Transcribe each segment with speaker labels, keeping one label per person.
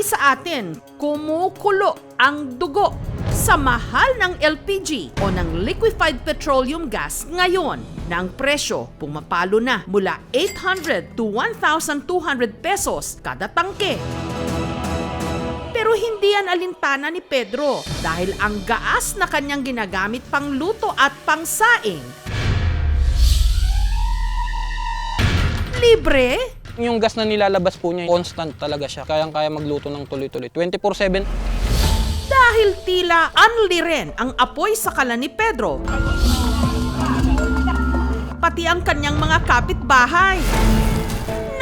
Speaker 1: sa atin, kumukulo ang dugo sa mahal ng LPG o ng liquefied petroleum gas ngayon na ang presyo pumapalo na mula 800 to 1,200 pesos kada tangke. Pero hindi yan alintana ni Pedro dahil ang gaas na kanyang ginagamit pang luto at pangsaing. Libre?
Speaker 2: Yung gas na nilalabas po niya, constant talaga siya. Kayang-kaya magluto ng tuloy-tuloy. 24/7.
Speaker 1: Dahil tila unli rin ang apoy sa kalan ni Pedro. Pati ang kanyang mga kapitbahay.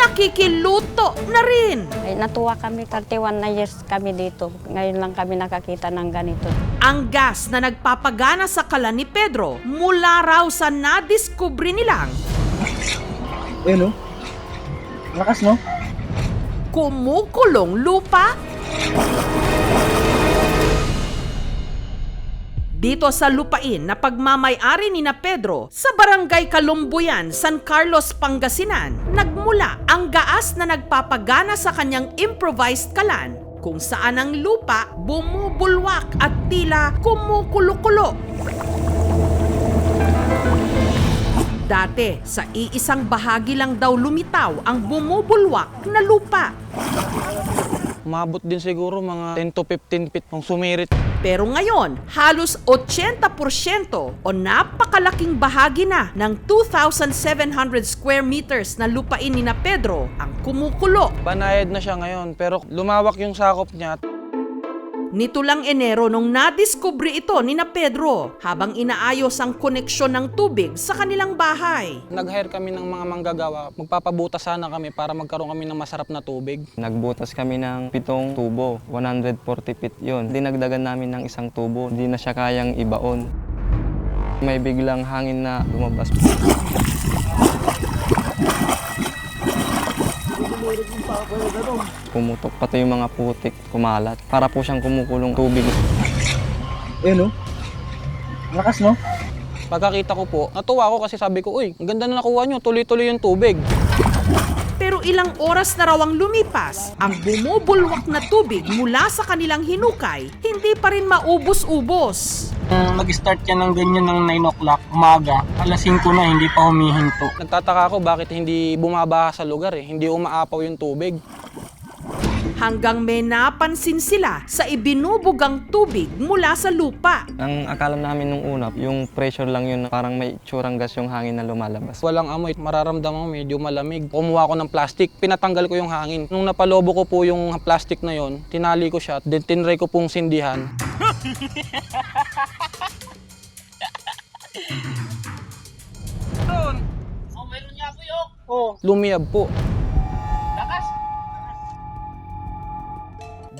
Speaker 1: Nakikiluto na rin.
Speaker 3: Ay, natuwa kami, 31 na years kami dito. Ngayon lang kami nakakita ng ganito.
Speaker 1: Ang gas na nagpapagana sa kalan ni Pedro mula raw sa nadiskubre nilang
Speaker 4: Ayun, no? Lakas, no?
Speaker 1: kumukulong lupa. Dito sa lupain na pagmamay-ari ni na Pedro sa Barangay Kalumbuyan, San Carlos, Pangasinan, nagmula ang gaas na nagpapagana sa kanyang improvised kalan kung saan ang lupa bumubulwak at tila kumukulo-kulo. Dati, sa iisang bahagi lang daw lumitaw ang bumubulwak na lupa.
Speaker 2: Umabot din siguro mga 10 to 15 feet kung sumirit.
Speaker 1: Pero ngayon, halos 80% o napakalaking bahagi na ng 2,700 square meters na lupain ni na Pedro ang kumukulo.
Speaker 2: Banayad na siya ngayon, pero lumawak yung sakop niya.
Speaker 1: Nito lang Enero nung nadiskubre ito ni na Pedro habang inaayos ang koneksyon ng tubig sa kanilang bahay.
Speaker 2: Nag-hire kami ng mga manggagawa. Magpapabutas sana kami para magkaroon kami ng masarap na tubig.
Speaker 5: Nagbutas kami ng 7 tubo, 140 feet yun. Dinagdagan namin ng isang tubo, hindi na siya kayang ibaon. May biglang hangin na lumabas. Pumutok pati yung mga putik, kumalat. Para po siyang kumukulong tubig.
Speaker 4: Ayun, no? Lakas, no?
Speaker 2: Pagkakita ko po, natuwa ako kasi sabi ko, uy, ang ganda na nakuha nyo, tuloy-tuloy yung tubig.
Speaker 1: Pero ilang oras na raw ang lumipas, ang bumubulwak na tubig mula sa kanilang hinukay, hindi pa rin maubos-ubos.
Speaker 6: Nag-start yan ng ganyan ng 9 o'clock umaga. Alas 5 na, hindi pa humihinto.
Speaker 2: Nagtataka ako bakit hindi bumabaha sa lugar hindi umaapaw yung tubig.
Speaker 1: Hanggang may napansin sila sa ibinubugang tubig mula sa lupa.
Speaker 5: Ang akala namin nung una, yung pressure lang yun, parang may tsurang gas yung hangin na lumalabas.
Speaker 2: Walang amoy, mararamdaman mo medyo malamig. Kumuha ko ng plastic, pinatanggal ko yung hangin. Nung napalobo ko po yung plastic na yon, tinali ko siya, then tinry ko pong sindihan.
Speaker 6: Mayroon niya po yun.
Speaker 2: Lumiyab po.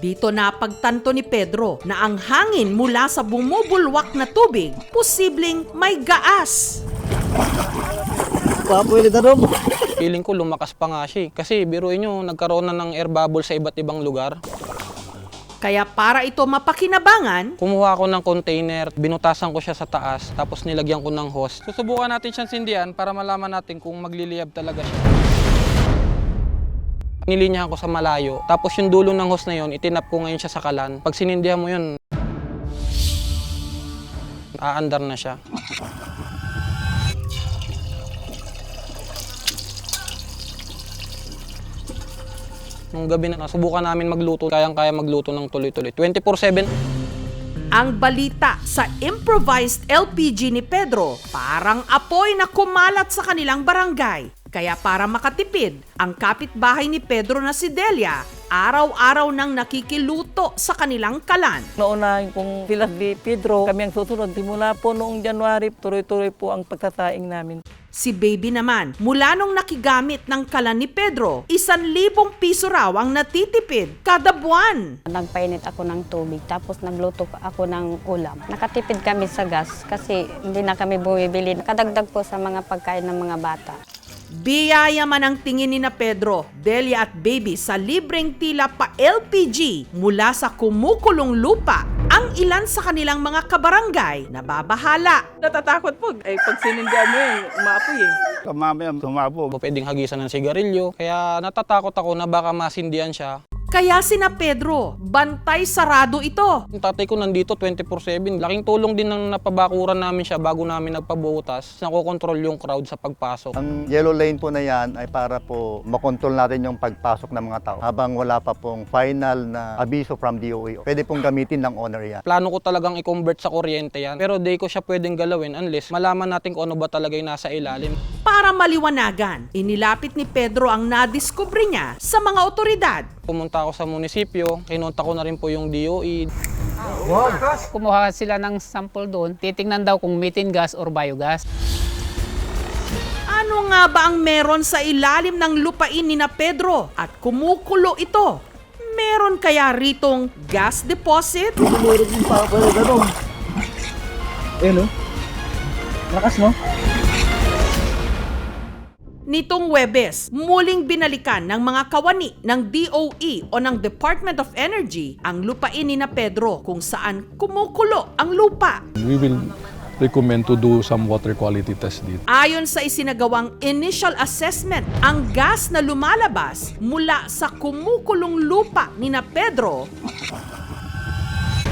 Speaker 1: Dito napagtanto ni Pedro na ang hangin mula sa bumubulwak na tubig posibleng may gaas.
Speaker 4: Pwede na, Rob.
Speaker 2: Feeling ko lumakas pa nga siya. Kasi biruin nyo, nagkaroon na ng air bubble sa iba't ibang lugar.
Speaker 1: Kaya para ito mapakinabangan,
Speaker 2: Kumuha ko ng container, binutasan ko siya sa taas, tapos nilagyan ko ng hose. Susubukan natin siyang sindihan para malaman natin kung magliliyab talaga siya. Nilinyahan ko sa malayo, tapos yung dulo ng hose na yun, itinap ko ngayon siya sa kalan. Pag sinindihan mo yun, aandar na siya. Nung gabi na, subukan namin magluto, kayang-kaya magluto ng tuloy-tuloy. 24/7.
Speaker 1: ang balita sa improvised LPG ni Pedro parang apoy na kumalat sa kanilang barangay. Kaya para makatipid, ang kapitbahay ni Pedro na si Delia, araw-araw nang nakikiluto sa kanilang kalan.
Speaker 7: Naunahin kong sila ni Pedro, kami ang susunod. Simula po noong January, tuloy-tuloy po ang pagsasaing namin.
Speaker 1: Si Baby naman, mula nung nakigamit ng kalan ni Pedro, 1,000 piso raw ang natitipid kada buwan.
Speaker 3: Nagpainit ako ng tubig, tapos nagluto ako ng ulam. Nakatipid kami sa gas kasi hindi na kami bumibili. Nakadagdag po sa mga pagkain ng mga bata.
Speaker 1: Biyaya man ang tingin ni na Pedro, Delia at Baby sa libreng tila pa LPG mula sa kumukulong lupa, ang ilan sa kanilang mga kabarangay na babahala.
Speaker 7: Natatakot po. Ay, pag sinindihan mo yun, umaapoy eh.
Speaker 4: Mamaya tumabo.
Speaker 2: Pwedeng hagisan ng sigarilyo, kaya natatakot ako na baka masindihan siya.
Speaker 1: Kaya sina Pedro, bantay sarado ito.
Speaker 2: Yung tatay ko nandito 24/7. Laking tulong din ng napabakuran namin siya bago namin nagpabutas. Nakokontrol yung crowd sa pagpasok.
Speaker 8: Ang yellow lane po na yan ay para po makontrol natin yung pagpasok ng mga tao habang wala pa pong final na abiso from DOE. Pwede pong gamitin ng owner yan.
Speaker 2: Plano ko talagang i-convert sa kuryente yan. Pero di ko siya pwedeng galawin unless malaman natin kung ano ba talaga yung nasa ilalim.
Speaker 1: Para maliwanagan, inilapit ni Pedro ang nadiskubre niya sa mga otoridad.
Speaker 2: Pumunta ako sa munisipyo, kinontak ko na rin po yung DOE.
Speaker 9: Kumuha sila ng sample doon, titingnan daw kung methane gas or biogas.
Speaker 1: Ano nga ba ang meron sa ilalim ng lupain ni na Pedro at kumukulo ito? Meron kaya ritong gas deposit?
Speaker 4: Meron din pa pala ganun. Ayun, no? Lakas, no?
Speaker 1: Nitong Huwebes, muling binalikan ng mga kawani ng DOE o ng Department of Energy ang lupain ni na Pedro kung saan kumukulo ang lupa.
Speaker 10: We will recommend to do some water quality test dito.
Speaker 1: Ayon sa isinagawang initial assessment, ang gas na lumalabas mula sa kumukulong lupa ni na Pedro,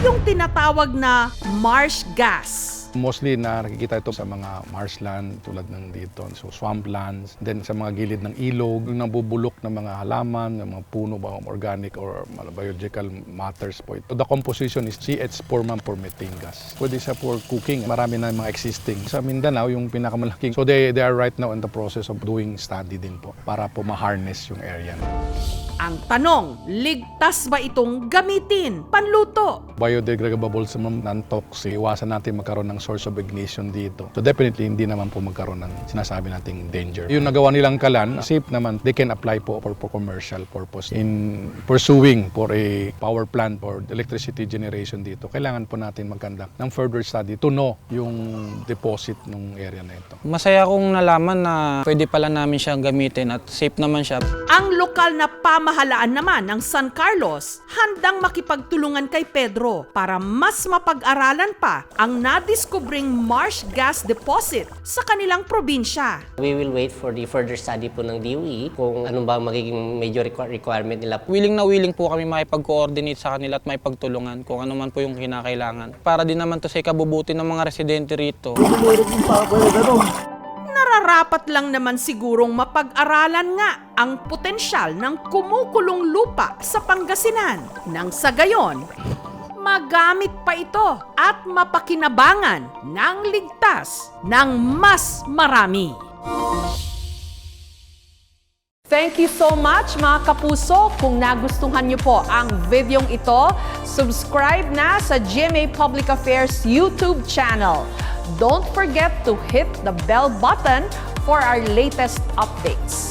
Speaker 1: yung tinatawag na marsh gas.
Speaker 10: Mostly nakikita ito sa mga marshland tulad ng dito, so swamplands, then sa mga gilid ng ilog, yung nabubulok ng mga halaman, ng mga puno ba, organic or biological matters po ito. The composition is CH4 for methane gas. Pwede siya for cooking. Marami na mga existing. Sa Mindanao, yung pinakamalaking. So they are right now in the process of doing study din po para po ma-harness yung area.
Speaker 1: Ang tanong, ligtas ba itong gamitin? Panluto?
Speaker 10: Biodegradable sa non-toxic. Iwasan natin magkaroon ng source of ignition dito. So definitely hindi naman po magkaroon ng sinasabi nating danger. Yung nagawa nilang kalan, safe naman, they can apply po for commercial purpose. In pursuing for a power plant or electricity generation dito, kailangan po natin mag-conduct ng further study to know yung deposit ng area na ito.
Speaker 2: Masaya kong nalaman na pwede pala namin siyang gamitin at safe naman siya.
Speaker 1: Ang lokal na pamahalaan naman ng San Carlos, handang makipagtulungan kay Pedro para mas mapag-aralan pa ang nadiskubring marsh gas deposit sa kanilang probinsya.
Speaker 11: We will wait for the further study po ng DOE kung anong ba magiging major requirement nila.
Speaker 2: Willing na willing po kami makipag-coordinate sa kanila at makipagtulungan kung ano man po yung kinakailangan. Para din naman to sa ikabubuti ng mga residente rito.
Speaker 4: Meron din pa pala ganun.
Speaker 1: Nararapat lang naman sigurong mapag-aralan nga ang potensyal ng kumukulong lupa sa Pangasinan. Nang sa gayon, magamit pa ito at mapakinabangan ng ligtas ng mas marami. Thank you so much mga kapuso. Kung nagustuhan niyo po ang videong ito, subscribe na sa GMA Public Affairs YouTube channel. Don't forget to hit the bell button for our latest updates.